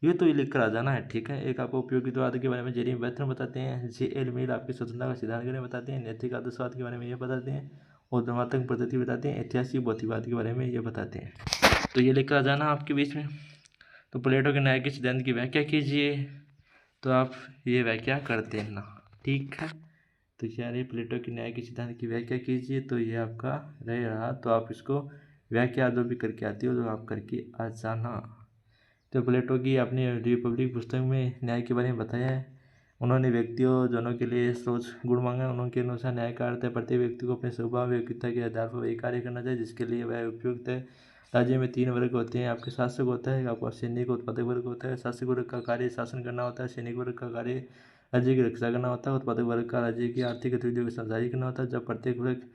ये तो ये लिख कर आ जाना है, ठीक है। एक आपको उपयोगितावाद के बारे में जेरेमी बेंथम बताते हैं, जे.एल. मिल आपकी स्वतंत्रता का सिद्धांत के बारे में बताते हैं, नैतिक आदर्शवाद के बारे में ये बताते हैं, और धर्मात्मक पद्धति बताते हैं, ऐतिहासिक भौतिकवाद के बारे में ये बताते हैं। तो ये लेकर आ जाना आपके बीच में। तो प्लेटो के न्याय के सिद्धांत की व्याख्या कीजिए, तो आप ये व्याख्या करते हैं ना, ठीक है। तो क्या रही, प्लेटो के न्याय के सिद्धांत की व्याख्या कीजिए, तो ये आपका रहा। तो आप इसको व्याख्या जो भी करके आती हो तो आप करके आ जाना। तो प्लेटो की अपनी रिपब्लिक पुस्तक में न्याय के बारे में बताया है। उन्होंने व्यक्तियों जनों के लिए सोच गुण मांगा। उनके अनुसार न्याय का अर्थ है प्रत्येक व्यक्ति को अपने स्वभाव योग्यता के आधार पर वही कार्य करना चाहिए जिसके लिए वह उपयुक्त है। राज्य में 3 वर्ग होते हैं, आपके शासक होता है, आपका सैनिक उत्पादक वर्ग होता है। शासक वर्ग का कार्य शासन करना होता है, सैनिक वर्ग का कार्य राज्य की रक्षा करना होता है, उत्पादक वर्ग का राज्य की आर्थिक गतिविधियों को संचालित करना होता है। जब प्रत्येक वर्ग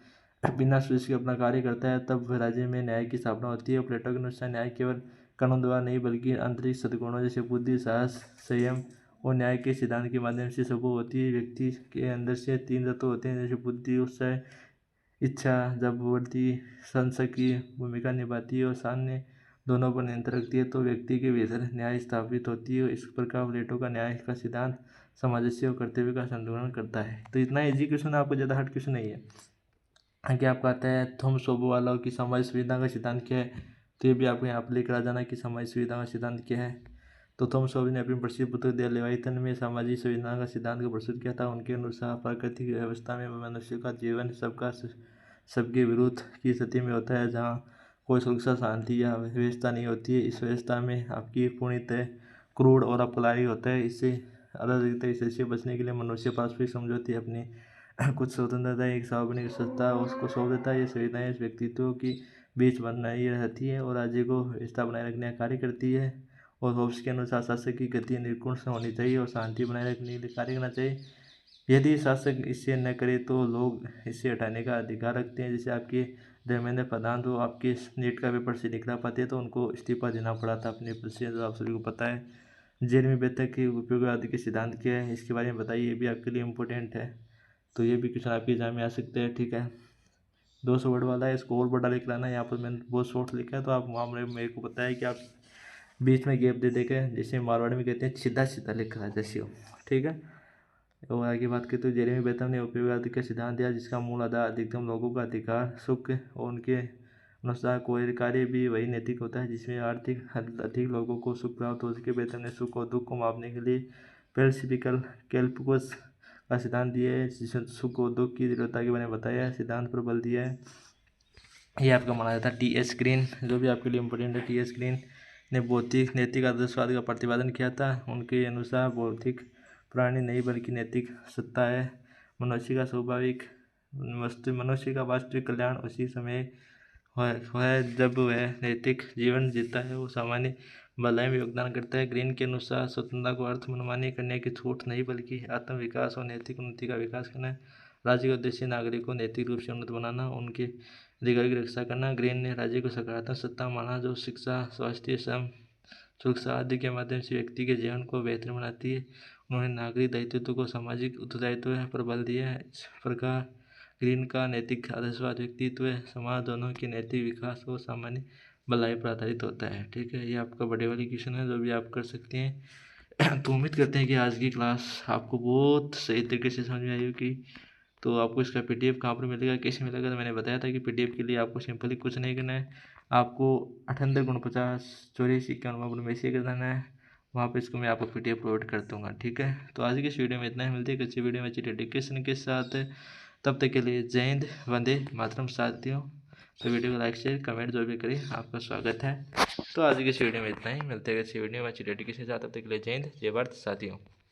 बिना स्विच के अपना कार्य करता है तब राज्य में न्याय की स्थापना होती है। प्लेटो के अनुसार न्याय केवल कानून द्वारा नहीं बल्कि आंतरिक सद्गुणों जैसे बुद्धि, साहस, संयम और न्याय के सिद्धांत के माध्यम से संभव होती है। व्यक्ति के अंदर से 3 तत्व होते हैं जैसे बुद्धि, उत्साह, इच्छा। जब बुद्धि संसद की भूमिका निभाती है और सामने दोनों पर नियंत्रण रखती है तो व्यक्ति के भीतर न्याय स्थापित होती है। इस प्रकार प्लेटो का न्याय का सिद्धांत सामंजस्य और कर्तव्य का संतुलन करता है। तो इतना इजी क्वेश्चन, आपको ज़्यादा हार्ड क्वेश्चन नहीं है। आगे आपका आता है थॉमस होबे की सामाजिक सुविधा का सिद्धांत क्या है, तो ये भी आपको यहाँ पर लेकर आ जाना कि सामाजिक सुविधा का सिद्धांत क्या है। तो थॉमस होबे ने अपनी प्रसिद्ध पुस्तक द लेविथन में सामाजिक सुविधा का सिद्धांत को प्रस्तुत किया था। उनके अनुसार प्राकृतिक व्यवस्था में मनुष्य का जीवन सबके विरुद्ध की स्थिति में होता है, जहाँ कोई सुरक्षा, शांति या व्यवस्था नहीं होती है। इस व्यवस्था में आपकी पूर्णतः क्रूर और अपराधी होता है। इससे अलग इससे बचने के लिए मनुष्य पारस्परिक समझौते अपनी कुछ स्वतंत्रता, एक सार्वजनिक सत्ता उसको सौंप देता है। ये सुविधाएं इस व्यक्तित्व की बीच बनाई रहती है और राज्य को व्यवस्था बनाए रखने का कार्य करती है। और होब्स के अनुसार शासक की गति निर्गुण होनी चाहिए और शांति बनाए रखने के लिए कार्य करना चाहिए। यदि शासक इसे न करे तो लोग इसे हटाने का अधिकार रखते हैं। जैसे आपके धर्मेंद्र प्रधान जो आपके नीट का पेपर से निकला पाते तो उनको इस्तीफा देना पड़ा था अपने पद से, जो आप सभी को पता है। जेरेमी बेंथम के उपयोगवाद के सिद्धांत क्या है, इसके बारे में बताइए, ये भी आपके लिए इम्पोर्टेंट है। तो ये भी क्वेश्चन आपके एग्जाम में आ सकते हैं, ठीक है। 200 वर्ड वाला है, इसको और बड़ा लिख लाना। यहाँ पर मैंने बहुत शॉर्ट लिखा है, तो आप मामले में मेरे को पता है कि आप बीच में गैप दे देकर, जैसे मारवाड़ी में कहते हैं, सीधा सीधा लिखा है जैसे हो, ठीक है। और आगे बात करें तो जेरेमी बेंथम ने उपयोगवाद का सिद्धांत दिया जिसका मूल आधार अधिकतम लोगों का अधिकार, सुख और उनके अनुसार कोई कार्य भी वही नैतिक होता है जिसमें आर्थिक अधिक लोगों को सुख प्राप्त हो सके। बेंथम ने सुख और दुख को मापने के लिए फिलोसफिकल कैलकुलस का सिद्धांत दिया है, जिसमें सुख और दुख की तीव्रता के बारे में बताया है, सिद्धांत पर बल दिया है। ये आपका माना जाता है। टी.एस. ग्रीन, जो भी आपके लिए इम्पोर्टेंट है, टी.एस. ग्रीन ने भौतिक नैतिक आदर्शवाद का प्रतिपादन किया था। उनके अनुसार भौतिक प्राणी नहीं बल्कि नैतिक सत्ता है। मनुष्य का वास्तविक कल्याण उसी समय है जब वह नैतिक जीवन जीता है। वो सामान्य भलाई में योगदान करता है। ग्रीन के अनुसार स्वतंत्रता को अर्थ मनमानी करने की छूट नहीं बल्कि आत्म विकास और नैतिक उन्नति का विकास करना है। राज्य का उद्देश्य नागरिकों को नैतिक रूप से उन्नत बनाना, उनके अधिकार की रक्षा करना। ग्रीन ने राज्य को सकारात्मक सत्ता माना जो शिक्षा, स्वास्थ्य, श्रम, सुरक्षा आदि के माध्यम से व्यक्ति के जीवन को बेहतर बनाती है। उन्होंने नागरिक दायित्व को सामाजिक उत्तरदायित्व पर बल दिया है। इस प्रकार ग्रीन का नैतिक आदर्शवाद व्यक्तित्व समाज दोनों के नैतिक विकास और सामान्य भलाई पर आधारित होता है। ठीक है, ये आपका बड़े वाली क्वेश्चन है जो भी आप कर सकते हैं। तो उम्मीद करते हैं कि आज की क्लास आपको बहुत सही तरीके से समझ में आई होगी। तो आपको इसका पीडीएफ कहाँ पर मिलेगा, कैसे मिलेगा, तो मैंने बताया था कि पीडीएफ के लिए आपको सिंपली कुछ नहीं करना है, आपको 58 49 84 91 पर मैसेज कर देना है। वहाँ पर इसको मैं आपको पीडीएफ प्रोवाइड कर दूँगा। ठीक है, तो आज की इस वीडियो में इतना ही। मिलते हैं एक अच्छी वीडियो में अच्छी डेडिकेशन के साथ। तब तक के लिए जय हिंद, वंदे मातरम साथियों। तो वीडियो को लाइक शेयर कमेंट जो भी करें, आपका स्वागत है। तो आज की इस वीडियो में इतना ही। मिलते हैं अच्छी वीडियो में अच्छी डेडिकेशन के साथ। तब तक के लिए जय हिंद, जय भारत साथियों।